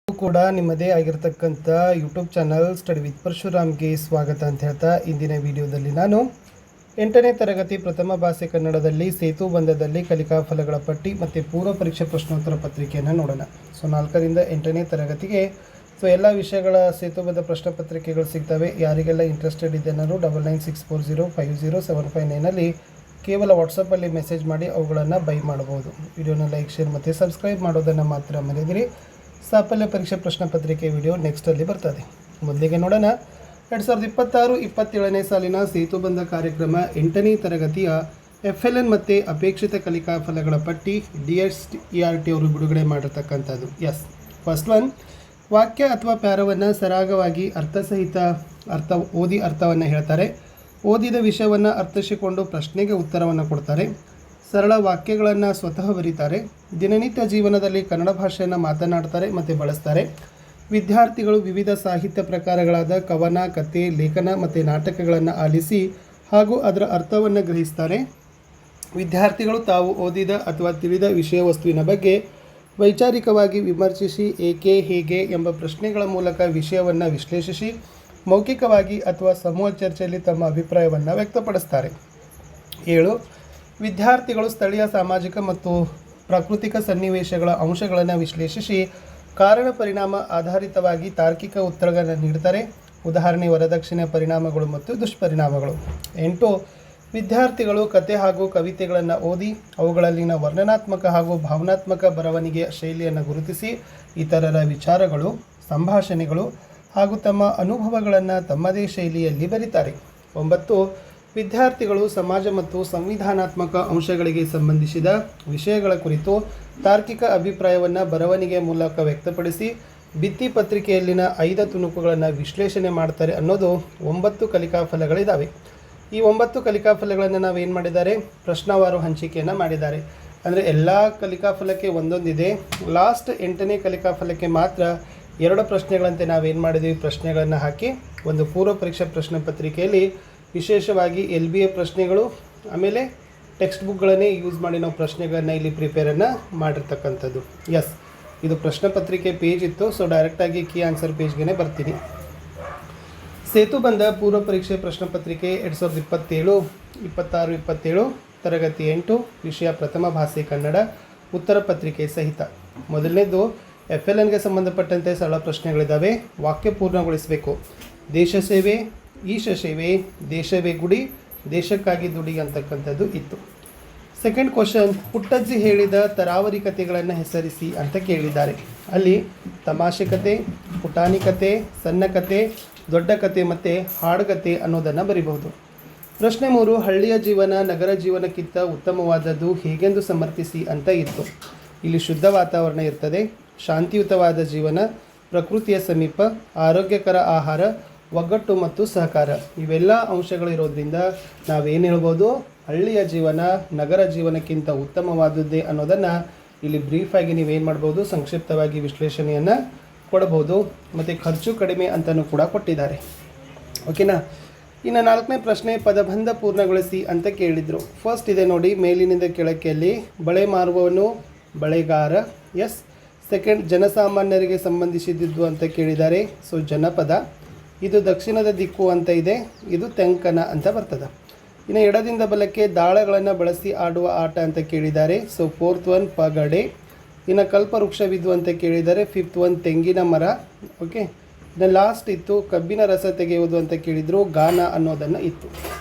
ಕೂಡ ನಿಮ್ಮದೇ ಆಗಿರತಕ್ಕಂಥ ಯೂಟ್ಯೂಬ್ ಚಾನಲ್ ಸ್ಟಡಿ ವಿತ್ ಪರಶುರಾಮ್ಗೆ ಸ್ವಾಗತ ಅಂತ ಹೇಳ್ತಾ ಇಂದಿನ ವಿಡಿಯೋದಲ್ಲಿ ನಾನು 8ನೇ ತರಗತಿ ಪ್ರಥಮ ಭಾಷೆ ಕನ್ನಡದಲ್ಲಿ ಸೇತುಬಂಧದಲ್ಲಿ ಕಲಿಕಾ ಫಲಗಳ ಪಟ್ಟಿ ಮತ್ತು ಪೂರ್ವ ಪರೀಕ್ಷೆ ಪ್ರಶ್ನೋತ್ತರ ಪತ್ರಿಕೆಯನ್ನು ನೋಡೋಣ. 4ರಿಂದ 8ನೇ ತರಗತಿಗೆ ಎಲ್ಲ ವಿಷಯಗಳ ಸೇತುಬಂಧ ಪ್ರಶ್ನೆ ಪತ್ರಿಕೆಗಳು ಸಿಗ್ತವೆ. ಯಾರಿಗೆಲ್ಲ ಇಂಟ್ರೆಸ್ಟೆಡ್ ಇದೆ ಅನ್ನೋರು 9964050759 ಕೇವಲ ವಾಟ್ಸಪ್ಪಲ್ಲಿ ಮೆಸೇಜ್ ಮಾಡಿ ಅವುಗಳನ್ನು ಬೈ ಮಾಡ್ಬೋದು. ವಿಡಿಯೋನ ಲೈಕ್, ಶೇರ್ ಮತ್ತು ಸಬ್ಸ್ಕ್ರೈಬ್ ಮಾಡೋದನ್ನು ಮಾತ್ರ ಮರೆಯದಿರಿ. ಸಾಫಲ್ಯ ಪರೀಕ್ಷೆ ಪ್ರಶ್ನೆ ಪತ್ರಿಕೆ ವಿಡಿಯೋ ನೆಕ್ಸ್ಟಲ್ಲಿ ಬರ್ತದೆ. ಮೊದಲಿಗೆ ನೋಡೋಣ. 2026-27ನೇ ಸಾಲಿನ ಸೇತುಬಂಧ ಕಾರ್ಯಕ್ರಮ 8ನೇ ತರಗತಿಯ FLN ಮತ್ತು ಅಪೇಕ್ಷಿತ ಕಲಿಕಾ ಫಲಗಳ ಪಟ್ಟಿ DSERT ಅವರು ಬಿಡುಗಡೆ ಮಾಡಿರ್ತಕ್ಕಂಥದ್ದು. ಫಸ್ಟ್ ಒನ್, ವಾಕ್ಯ ಅಥವಾ ಪ್ಯಾರವನ್ನು ಸರಾಗವಾಗಿ ಓದಿ ಅರ್ಥವನ್ನು ಹೇಳ್ತಾರೆ. ಓದಿದ ವಿಷಯವನ್ನು ಅರ್ಥೈಸಿಕೊಂಡು ಪ್ರಶ್ನೆಗೆ ಉತ್ತರವನ್ನು ಕೊಡ್ತಾರೆ. ಸರಳ ವಾಕ್ಯಗಳನ್ನು ಸ್ವತಃ ಬರೀತಾರೆ. ದಿನನಿತ್ಯ ಜೀವನದಲ್ಲಿ ಕನ್ನಡ ಭಾಷೆಯನ್ನು ಮಾತನಾಡ್ತಾರೆ ಮತ್ತು ಬಳಸ್ತಾರೆ. ವಿದ್ಯಾರ್ಥಿಗಳು ವಿವಿಧ ಸಾಹಿತ್ಯ ಪ್ರಕಾರಗಳಾದ ಕವನ, ಕಥೆ, ಲೇಖನ ಮತ್ತು ನಾಟಕಗಳನ್ನು ಆಲಿಸಿ ಹಾಗೂ ಅದರ ಅರ್ಥವನ್ನು ಗ್ರಹಿಸ್ತಾರೆ. ವಿದ್ಯಾರ್ಥಿಗಳು ತಾವು ಓದಿದ ಅಥವಾ ತಿಳಿದ ವಿಷಯ ವಸ್ತುವಿನ ಬಗ್ಗೆ ವೈಚಾರಿಕವಾಗಿ ವಿಮರ್ಶಿಸಿ ಏಕೆ, ಹೇಗೆ ಎಂಬ ಪ್ರಶ್ನೆಗಳ ಮೂಲಕ ವಿಷಯವನ್ನು ವಿಶ್ಲೇಷಿಸಿ ಮೌಖಿಕವಾಗಿ ಅಥವಾ ಸಮೂಹ ಚರ್ಚೆಯಲ್ಲಿ ತಮ್ಮ ಅಭಿಪ್ರಾಯವನ್ನು ವ್ಯಕ್ತಪಡಿಸ್ತಾರೆ. 7. ವಿದ್ಯಾರ್ಥಿಗಳು ಸ್ಥಳೀಯ ಸಾಮಾಜಿಕ ಮತ್ತು ಪ್ರಾಕೃತಿಕ ಸನ್ನಿವೇಶಗಳ ಅಂಶಗಳನ್ನು ವಿಶ್ಲೇಷಿಸಿ ಕಾರಣ ಪರಿಣಾಮ ಆಧಾರಿತವಾಗಿ ತಾರ್ಕಿಕ ಉತ್ತರಗಳನ್ನು ನೀಡ್ತಾರೆ. ಉದಾಹರಣೆ, ವರದಕ್ಷಿಣೆ ಪರಿಣಾಮಗಳು ಮತ್ತು ದುಷ್ಪರಿಣಾಮಗಳು. 8. ವಿದ್ಯಾರ್ಥಿಗಳು ಕತೆ ಹಾಗೂ ಕವಿತೆಗಳನ್ನು ಓದಿ ಅವುಗಳಲ್ಲಿನ ವರ್ಣನಾತ್ಮಕ ಹಾಗೂ ಭಾವನಾತ್ಮಕ ಬರವಣಿಗೆಯ ಶೈಲಿಯನ್ನು ಗುರುತಿಸಿ ಇತರರ ವಿಚಾರಗಳು, ಸಂಭಾಷಣೆಗಳು ಹಾಗೂ ತಮ್ಮ ಅನುಭವಗಳನ್ನು ತಮ್ಮದೇ ಶೈಲಿಯಲ್ಲಿ ಬರೀತಾರೆ. 9. ವಿದ್ಯಾರ್ಥಿಗಳು ಸಮಾಜ ಮತ್ತು ಸಂವಿಧಾನಾತ್ಮಕ ಅಂಶಗಳಿಗೆ ಸಂಬಂಧಿಸಿದ ವಿಷಯಗಳ ಕುರಿತು ತಾರ್ಕಿಕ ಅಭಿಪ್ರಾಯವನ್ನು ಬರವಣಿಗೆ ಮೂಲಕ ವ್ಯಕ್ತಪಡಿಸಿ ಭಿತ್ತಿ ಪತ್ರಿಕೆಯಲ್ಲಿನ 5 ತುಣುಕುಗಳನ್ನು ವಿಶ್ಲೇಷಣೆ ಮಾಡ್ತಾರೆ ಅನ್ನೋದು 9 ಕಲಿಕಾ ಫಲಗಳಿದ್ದಾವೆ. ಈ 9 ಕಲಿಕಾ ಫಲಗಳನ್ನು ನಾವೇನು ಮಾಡಿದ್ದಾರೆ, ಪ್ರಶ್ನಾವಾರು ಹಂಚಿಕೆಯನ್ನು ಮಾಡಿದ್ದಾರೆ. ಅಂದರೆ ಎಲ್ಲ ಕಲಿಕಾ ಫಲಕ್ಕೆ ಒಂದೊಂದಿದೆ. ಲಾಸ್ಟ್ 8ನೇ ಕಲಿಕಾ ಫಲಕ್ಕೆ ಮಾತ್ರ 2 ಪ್ರಶ್ನೆಗಳಂತೆ ನಾವೇನು ಮಾಡಿದ್ದೀವಿ, ಪ್ರಶ್ನೆಗಳನ್ನು ಹಾಕಿ ಒಂದು ಪೂರ್ವ ಪರೀಕ್ಷಾ ಪ್ರಶ್ನೆ ಪತ್ರಿಕೆಯಲ್ಲಿ ವಿಶೇಷವಾಗಿ LBA ಪ್ರಶ್ನೆಗಳು ಆಮೇಲೆ ಟೆಕ್ಸ್ಟ್ ಬುಕ್ಗಳನ್ನೇ ಯೂಸ್ ಮಾಡಿ ನಾವು ಪ್ರಶ್ನೆಗಳನ್ನು ಇಲ್ಲಿ ಪ್ರಿಪೇರನ್ನು ಮಾಡಿರ್ತಕ್ಕಂಥದ್ದು. ಇದು ಪ್ರಶ್ನೆ ಪತ್ರಿಕೆ ಪೇಜ್ ಇತ್ತು. ಸೊ ಡೈರೆಕ್ಟಾಗಿ ಕೀ ಆನ್ಸರ್ ಪೇಜ್ಗೆ ಬರ್ತೀನಿ. ಸೇತುಬಂಧ ಪೂರ್ವ ಪರೀಕ್ಷೆ ಪ್ರಶ್ನೆ ಪತ್ರಿಕೆ 2027 ತರಗತಿ 8 ವಿಷಯ ಪ್ರಥಮ ಭಾಷೆ ಕನ್ನಡ ಉತ್ತರ ಪತ್ರಿಕೆ ಸಹಿತ. ಮೊದಲನೇದು FLNಗೆ ಸಂಬಂಧಪಟ್ಟಂತೆ ಸರಳ ಪ್ರಶ್ನೆಗಳಿದ್ದಾವೆ. ವಾಕ್ಯ ಪೂರ್ಣಗೊಳಿಸಬೇಕು. ದೇಶ ಸೇವೆ, ಈಶ ಸೇವೆ, ದೇಶವೇ ಗುಡಿ, ದೇಶಕ್ಕಾಗಿ ದುಡಿ ಅಂತಕ್ಕಂಥದ್ದು ಇತ್ತು. ಸೆಕೆಂಡ್ ಕ್ವಶನ್, ಪುಟ್ಟಜ್ಜಿ ಹೇಳಿದ ತರಾವರಿ ಕಥೆಗಳನ್ನು ಹೆಸರಿಸಿ ಅಂತ ಕೇಳಿದ್ದಾರೆ. ಅಲ್ಲಿ ತಮಾಷೆ ಕತೆ, ಪುಟಾಣಿ ಕತೆ, ಸಣ್ಣ ಕತೆ, ದೊಡ್ಡ ಕತೆ ಮತ್ತು ಹಾಡುಗತೆ ಅನ್ನೋದನ್ನು ಬರಿಬಹುದು. ಪ್ರಶ್ನೆ 3, ಹಳ್ಳಿಯ ಜೀವನ ನಗರ ಜೀವನಕ್ಕಿಂತ ಉತ್ತಮವಾದದ್ದು ಹೇಗೆಂದು ಸಮರ್ಥಿಸಿ ಅಂತ ಇತ್ತು. ಇಲ್ಲಿ ಶುದ್ಧ ವಾತಾವರಣ ಇರ್ತದೆ, ಶಾಂತಿಯುತವಾದ ಜೀವನ, ಪ್ರಕೃತಿಯ ಸಮೀಪ, ಆರೋಗ್ಯಕರ ಆಹಾರ, ಒಗ್ಗಟ್ಟು ಮತ್ತು ಸಹಕಾರ ಇವೆಲ್ಲ ಅಂಶಗಳಿರೋದ್ರಿಂದ ನಾವೇನು ಹೇಳ್ಬೋದು, ಹಳ್ಳಿಯ ಜೀವನ ನಗರ ಜೀವನಕ್ಕಿಂತ ಉತ್ತಮವಾದದ್ದೇ ಅನ್ನೋದನ್ನು ಇಲ್ಲಿ ಬ್ರೀಫಾಗಿ ನೀವೇನು ಮಾಡ್ಬೋದು, ಸಂಕ್ಷಿಪ್ತವಾಗಿ ವಿಶ್ಲೇಷಣೆಯನ್ನು ಕೊಡಬಹುದು. ಮತ್ತು ಖರ್ಚು ಕಡಿಮೆ ಅಂತಲೂ ಕೂಡ ಕೊಟ್ಟಿದ್ದಾರೆ. ಓಕೆನಾ. ಇನ್ನು 4ನೇ ಪ್ರಶ್ನೆ, ಪದಬಂಧ ಪೂರ್ಣಗೊಳಿಸಿ ಅಂತ ಕೇಳಿದರು. ಫಸ್ಟ್ ಇದೆ ನೋಡಿ, ಮೇಲಿನಿಂದ ಕೆಳಕೆಯಲ್ಲಿ ಬಳೆ ಮಾರುವವನು ಬಳೆಗಾರ. ಸೆಕೆಂಡ್, ಜನಸಾಮಾನ್ಯರಿಗೆ ಸಂಬಂಧಿಸಿದ್ದು ಅಂತ ಕೇಳಿದ್ದಾರೆ. ಸೊ ಜನಪದ. ಇದು ದಕ್ಷಿಣದ ದಿಕ್ಕು ಅಂತ ಇದೆ, ಇದು ತೆಂಕನ ಅಂತ ಬರ್ತದೆ. ಇನ್ನು ಎಡದಿಂದ ಬಲಕ್ಕೆ ದಾಳಗಳನ್ನು ಬಳಸಿ ಆಡುವ ಆಟ ಅಂತ ಕೇಳಿದ್ದಾರೆ. ಸೊ 4th ಒನ್ ಪಗಡೆ. ಇನ್ನು ಕಲ್ಪವೃಕ್ಷವಿದ್ದು ಅಂತ ಕೇಳಿದ್ದಾರೆ. 5th ಒನ್ ತೆಂಗಿನ ಮರ. ಓಕೆ. ಇನ್ನು ಲಾಸ್ಟ್ ಇತ್ತು ಕಬ್ಬಿನ ರಸ ತೆಗೆಯುವುದು ಅಂತ ಕೇಳಿದರು, ಗಾನ ಅನ್ನೋದನ್ನು ಇತ್ತು.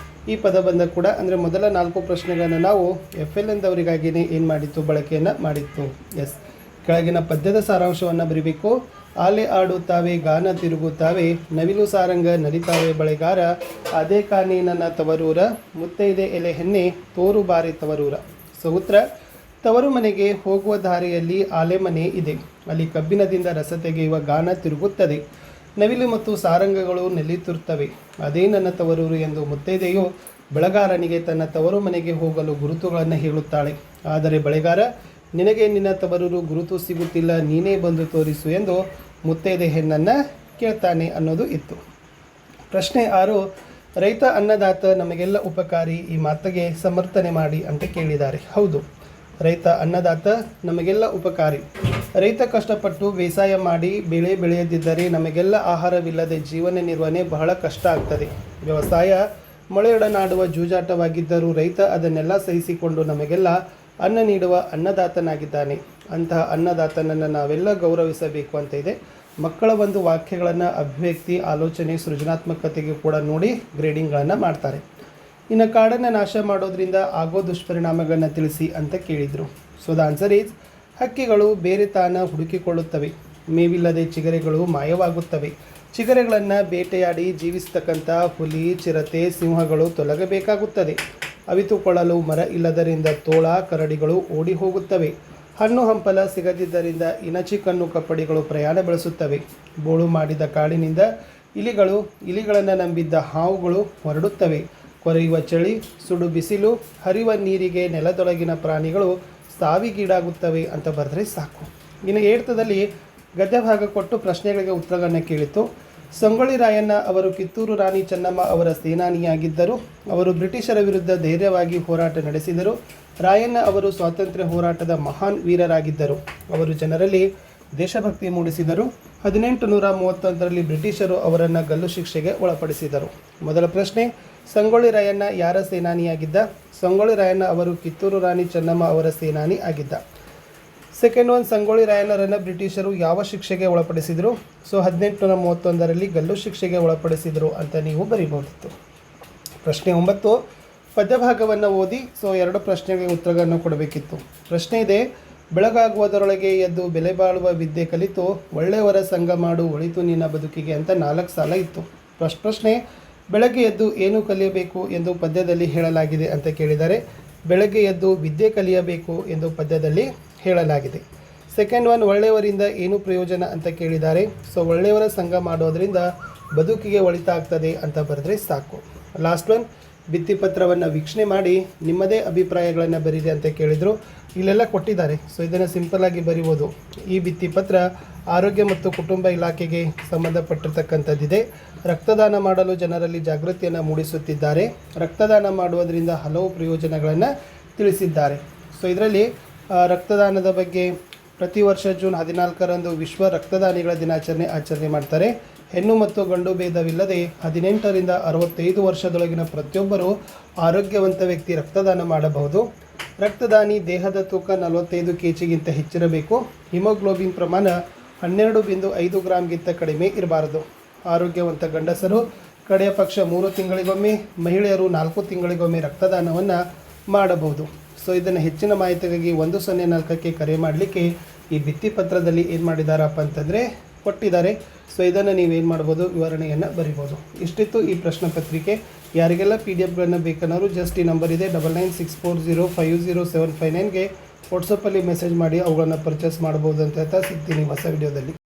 ಈ ಪದಬಂಧ ಕೂಡ ಅಂದರೆ ಮೊದಲ 4 ಪ್ರಶ್ನೆಗಳನ್ನು ನಾವು FLNದವರಿಗಾಗಿಯೇ ಏನು ಮಾಡಿತ್ತು, ಬಳಕೆಯನ್ನು ಮಾಡಿತ್ತು. ಕೆಳಗಿನ ಪದ್ಯದ ಸಾರಾಂಶವನ್ನು ಬರೀಬೇಕು. ಆಲೆ ಆಡುತ್ತಾವೆ, ಗಾನ ತಿರುಗುತ್ತಾವೆ, ನವಿಲು ಸಾರಂಗ ನಲಿತಾವೆ ಬಳೆಗಾರ, ಅದೇ ಕಾನಿ ನನ್ನ ತವರೂರ, ಮುತ್ತೈದೆ ಎಲೆ ಹೆಣ್ಣೆ ತೋರು ಬಾರಿ ತವರೂರ. ಸೊ ಉತ್ತರ, ತವರು ಮನೆಗೆ ಹೋಗುವ ದಾರಿಯಲ್ಲಿ ಆಲೆಮನೆ ಇದೆ, ಅಲ್ಲಿ ಕಬ್ಬಿಣದಿಂದ ರಸ ತೆಗೆಯುವ ಗಾನ ತಿರುಗುತ್ತದೆ, ನವಿಲು ಮತ್ತು ಸಾರಂಗಗಳು ನೆಲಿತಿರುತ್ತವೆ, ಅದೇ ನನ್ನ ತವರೂರು ಎಂದು ಮುತ್ತೈದೆಯು ಬೆಳೆಗಾರನಿಗೆ ತನ್ನ ತವರು ಮನೆಗೆ ಹೋಗಲು ಗುರುತುಗಳನ್ನು ಹೇಳುತ್ತಾಳೆ. ಆದರೆ ಬಳೆಗಾರ, ನಿನಗೆ ನಿನ್ನ ತವರೂರು ಗುರುತು ಸಿಗುತ್ತಿಲ್ಲ, ನೀನೇ ಬಂದು ತೋರಿಸು ಎಂದು ಮುತ್ತೈದೆ ಹೆಣ್ಣನ್ನು ಕೇಳ್ತಾನೆ ಅನ್ನೋದು ಇತ್ತು. ಪ್ರಶ್ನೆ 6, ರೈತ ಅನ್ನದಾತ ನಮಗೆಲ್ಲ ಉಪಕಾರಿ, ಈ ಮಾತಿಗೆ ಸಮರ್ಥನೆ ಮಾಡಿ ಅಂತ ಕೇಳಿದ್ದಾರೆ. ಹೌದು, ರೈತ ಅನ್ನದಾತ, ನಮಗೆಲ್ಲ ಉಪಕಾರಿ. ರೈತ ಕಷ್ಟಪಟ್ಟು ಬೇಸಾಯ ಮಾಡಿ ಬೆಳೆ ಬೆಳೆಯದಿದ್ದರೆ ನಮಗೆಲ್ಲ ಆಹಾರವಿಲ್ಲದೆ ಜೀವನ ನಿರ್ವಹಣೆ ಬಹಳ ಕಷ್ಟ ಆಗ್ತದೆ. ವ್ಯವಸಾಯ ಮೊಳೆಯೊಡನಾಡುವ ಜೂಜಾಟವಾಗಿದ್ದರೂ ರೈತ ಅದನ್ನೆಲ್ಲ ಸಹಿಸಿಕೊಂಡು ನಮಗೆಲ್ಲ ಅನ್ನ ನೀಡುವ ಅನ್ನದಾತನಾಗಿದ್ದಾನೆ. ಅಂತಹ ಅನ್ನದಾತನನ್ನು ನಾವೆಲ್ಲ ಗೌರವಿಸಬೇಕು ಅಂತ ಇದೆ. ಮಕ್ಕಳ ಒಂದು ವಾಕ್ಯಗಳನ್ನು ಅಭಿವ್ಯಕ್ತಿ, ಆಲೋಚನೆ, ಸೃಜನಾತ್ಮಕತೆಗೆ ಕೂಡ ನೋಡಿ ಗ್ರೇಡಿಂಗ್ಗಳನ್ನು ಮಾಡ್ತಾರೆ. ಇನ್ನು ಕಾಡನ್ನು ನಾಶ ಮಾಡೋದ್ರಿಂದ ಆಗೋ ದುಷ್ಪರಿಣಾಮಗಳನ್ನು ತಿಳಿಸಿ ಅಂತ ಕೇಳಿದರು. ಸೊ ದ ಆನ್ಸರ್ ಈಸ್ ಹಕ್ಕಿಗಳು ಬೇರೆ ತಾನ ಹುಡುಕಿಕೊಳ್ಳುತ್ತವೆ. ಮೇವಿಲ್ಲದೆ ಚಿಗರೆಗಳು ಮಾಯವಾಗುತ್ತವೆ. ಚಿಗರೆಗಳನ್ನು ಬೇಟೆಯಾಡಿ ಜೀವಿಸ್ತಕ್ಕಂಥ ಹುಲಿ, ಚಿರತೆ, ಸಿಂಹಗಳು ತೊಲಗಬೇಕಾಗುತ್ತದೆ. ಅವಿತುಕೊಳ್ಳಲು ಮರ ಇಲ್ಲದರಿಂದ ತೋಳ, ಕರಡಿಗಳು ಓಡಿ ಹೋಗುತ್ತವೆ. ಹಣ್ಣು ಹಂಪಲ ಸಿಗದಿದ್ದರಿಂದ ಇನಚಿ ಕಣ್ಣು ಕಪ್ಪಡಿಗಳು ಪ್ರಯಾಣ ಬೆಳೆಸುತ್ತವೆ. ಬೋಳು ಮಾಡಿದ ಕಾಡಿನಿಂದ ಇಲಿಗಳನ್ನು ನಂಬಿದ್ದ ಹಾವುಗಳು ಹೊರಡುತ್ತವೆ. ಕೊರೆಯುವ ಚಳಿ, ಸುಡು ಬಿಸಿಲು, ಹರಿಯುವ ನೀರಿಗೆ ನೆಲದೊಳಗಿನ ಪ್ರಾಣಿಗಳು ಸಾವಿಗೀಡಾಗುತ್ತವೆ ಅಂತ ಬರೆದ್ರೆ ಸಾಕು. ಇನ್ನು 8ನೇ ಗದ್ಯ ಭಾಗ ಕೊಟ್ಟು ಪ್ರಶ್ನೆಗಳಿಗೆ ಉತ್ತರಗಳನ್ನು ಕೇಳಿತು. ಸಂಗೊಳ್ಳಿ ರಾಯಣ್ಣ ಅವರು ಕಿತ್ತೂರು ರಾಣಿ ಚೆನ್ನಮ್ಮ ಅವರ ಸೇನಾನಿಯಾಗಿದ್ದರು. ಅವರು ಬ್ರಿಟಿಷರ ವಿರುದ್ಧ ಧೈರ್ಯವಾಗಿ ಹೋರಾಟ ನಡೆಸಿದರು. ರಾಯಣ್ಣ ಅವರು ಸ್ವಾತಂತ್ರ್ಯ ಹೋರಾಟದ ಮಹಾನ್ ವೀರರಾಗಿದ್ದರು. ಅವರು ಜನರಲ್ಲಿ ದೇಶಭಕ್ತಿ ಮೂಡಿಸಿದರು. 1831ರಲ್ಲಿ ಬ್ರಿಟಿಷರು ಅವರನ್ನು ಗಲ್ಲು ಶಿಕ್ಷೆಗೆ ಒಳಪಡಿಸಿದರು. ಮೊದಲ ಪ್ರಶ್ನೆ, ಸಂಗೊಳ್ಳಿ ರಾಯಣ್ಣ ಯಾರ ಸೇನಾನಿಯಾಗಿದ್ದ? ಸಂಗೊಳ್ಳಿ ರಾಯಣ್ಣ ಅವರು ಕಿತ್ತೂರು ರಾಣಿ ಚೆನ್ನಮ್ಮ ಅವರ ಸೇನಾನಿ ಆಗಿದ್ದ. ಸೆಕೆಂಡ್ ಒನ್, ಸಂಗೊಳ್ಳಿ ರಾಯಣ್ಣರನ್ನು ಬ್ರಿಟಿಷರು ಯಾವ ಶಿಕ್ಷೆಗೆ ಒಳಪಡಿಸಿದರು? ಸೊ 1831ರಲ್ಲಿ ಗಲ್ಲು ಶಿಕ್ಷೆಗೆ ಒಳಪಡಿಸಿದರು ಅಂತ ನೀವು ಬರೀಬಹುದಿತ್ತು. ಪ್ರಶ್ನೆ 9, ಪದ್ಯಭಾಗವನ್ನು ಓದಿ. ಸೊ 2 ಪ್ರಶ್ನೆಗಳಿಗೆ ಉತ್ತರಗಳನ್ನು ಕೊಡಬೇಕಿತ್ತು. ಪ್ರಶ್ನೆ ಇದೆ, ಬೆಳಗಾಗುವುದರೊಳಗೆ ಎದ್ದು ಬೆಲೆ ಬಾಳುವ ವಿದ್ಯೆ ಕಲಿತು ಒಳ್ಳೆಯವರ ಸಂಘ ಮಾಡು ಒಳಿತು ನಿನ್ನ ಬದುಕಿಗೆ ಅಂತ 4 ಸಾಲ ಇತ್ತು. ಪ್ರಶ್ನೆ, ಬೆಳಗ್ಗೆ ಎದ್ದು ಏನು ಕಲಿಯಬೇಕು ಎಂದು ಪದ್ಯದಲ್ಲಿ ಹೇಳಲಾಗಿದೆ ಅಂತ ಕೇಳಿದರೆ, ಬೆಳಗ್ಗೆ ಎದ್ದು ವಿದ್ಯೆ ಕಲಿಯಬೇಕು ಎಂದು ಪದ್ಯದಲ್ಲಿ ಹೇಳಲಾಗಿದೆ. ಸೆಕೆಂಡ್ ಒನ್, ಒಳ್ಳೆಯವರಿಂದ ಏನು ಪ್ರಯೋಜನ ಅಂತ ಕೇಳಿದ್ದಾರೆ. ಸೊ ಒಳ್ಳೆಯವರ ಸಂಘ ಮಾಡೋದರಿಂದ ಬದುಕಿಗೆ ಒಳಿತಾಗ್ತದೆ ಅಂತ ಬರೆದ್ರೆ ಸಾಕು. ಲಾಸ್ಟ್ ಒನ್, ಭಿತ್ತಿಪತ್ರವನ್ನು ವೀಕ್ಷಣೆ ಮಾಡಿ ನಿಮ್ಮದೇ ಅಭಿಪ್ರಾಯಗಳನ್ನು ಬರೀರಿ ಅಂತ ಕೇಳಿದರು. ಇಲ್ಲೆಲ್ಲ ಕೊಟ್ಟಿದ್ದಾರೆ. ಸೊ ಇದನ್ನು ಸಿಂಪಲ್ಲಾಗಿ ಬರಿಬೋದು. ಈ ಭಿತ್ತಿಪತ್ರ ಆರೋಗ್ಯ ಮತ್ತು ಕುಟುಂಬ ಇಲಾಖೆಗೆ ಸಂಬಂಧಪಟ್ಟಿರ್ತಕ್ಕಂಥದ್ದಿದೆ. ರಕ್ತದಾನ ಮಾಡಲು ಜನರಲ್ಲಿ ಜಾಗೃತಿಯನ್ನು ಮೂಡಿಸುತ್ತಿದ್ದಾರೆ. ರಕ್ತದಾನ ಮಾಡುವುದರಿಂದ ಹಲವು ಪ್ರಯೋಜನಗಳನ್ನು ತಿಳಿಸಿದ್ದಾರೆ. ಸೊ ಇದರಲ್ಲಿ ರಕ್ತದಾನದ ಬಗ್ಗೆ ಪ್ರತಿ ವರ್ಷ ಜೂನ್ 14ರಂದು ವಿಶ್ವ ರಕ್ತದಾನಿಗಳ ದಿನಾಚರಣೆ ಆಚರಣೆ ಮಾಡ್ತಾರೆ. ಹೆಣ್ಣು ಮತ್ತು ಗಂಡು ಭೇದವಿಲ್ಲದೆ 18ರಿಂದ 65 ವರ್ಷದೊಳಗಿನ ಪ್ರತಿಯೊಬ್ಬರೂ ಆರೋಗ್ಯವಂತ ವ್ಯಕ್ತಿ ರಕ್ತದಾನ ಮಾಡಬಹುದು. ರಕ್ತದಾನಿ ದೇಹದ ತೂಕ 45 kgಗಿಂತ ಹೆಚ್ಚಿರಬೇಕು. ಹಿಮೋಗ್ಲೋಬಿನ್ ಪ್ರಮಾಣ 12.5 ಗ್ರಾಮ್ಗಿಂತ ಕಡಿಮೆ ಇರಬಾರದು. ಆರೋಗ್ಯವಂತ ಗಂಡಸರು ಕಡೆಯ ಪಕ್ಷ 3 ತಿಂಗಳಿಗೊಮ್ಮೆ, ಮಹಿಳೆಯರು 4 ತಿಂಗಳಿಗೊಮ್ಮೆ ರಕ್ತದಾನವನ್ನು ಮಾಡಬಹುದು. ಸೊ ಇದನ್ನು ಹೆಚ್ಚಿನ ಮಾಹಿತಿಗಾಗಿ 104ಕ್ಕೆ ಕರೆ ಮಾಡಲಿಕ್ಕೆ ಈ ಭಿತ್ತಿಪತ್ರದಲ್ಲಿ ಏನು ಮಾಡಿದ್ದಾರಪ್ಪ ಅಂತಂದರೆ ಕೊಟ್ಟಿದ್ದಾರೆ. ಸೊ ಇದನ್ನು ನೀವೇನು ಮಾಡ್ಬೋದು, ವಿವರಣೆಯನ್ನು ಬರಿಬೋದು. ಇಷ್ಟಿತ್ತು ಈ ಪ್ರಶ್ನೆ ಪತ್ರಿಕೆ. ಯಾರಿಗೆಲ್ಲ PDF ಬೇಕನ್ನೋರು ಜಸ್ಟ್ ಈ ನಂಬರ್ ಇದೆ 9964050759ಗೆ ವಾಟ್ಸಪ್ಪಲ್ಲಿ ಮೆಸೇಜ್ ಮಾಡಿ ಅವುಗಳನ್ನು ಪರ್ಚೇಸ್ ಮಾಡ್ಬೋದು ಅಂತ ಹೇಳ್ತಾ ಸಿಗ್ತೀನಿ ಹೊಸ ವಿಡಿಯೋದಲ್ಲಿ.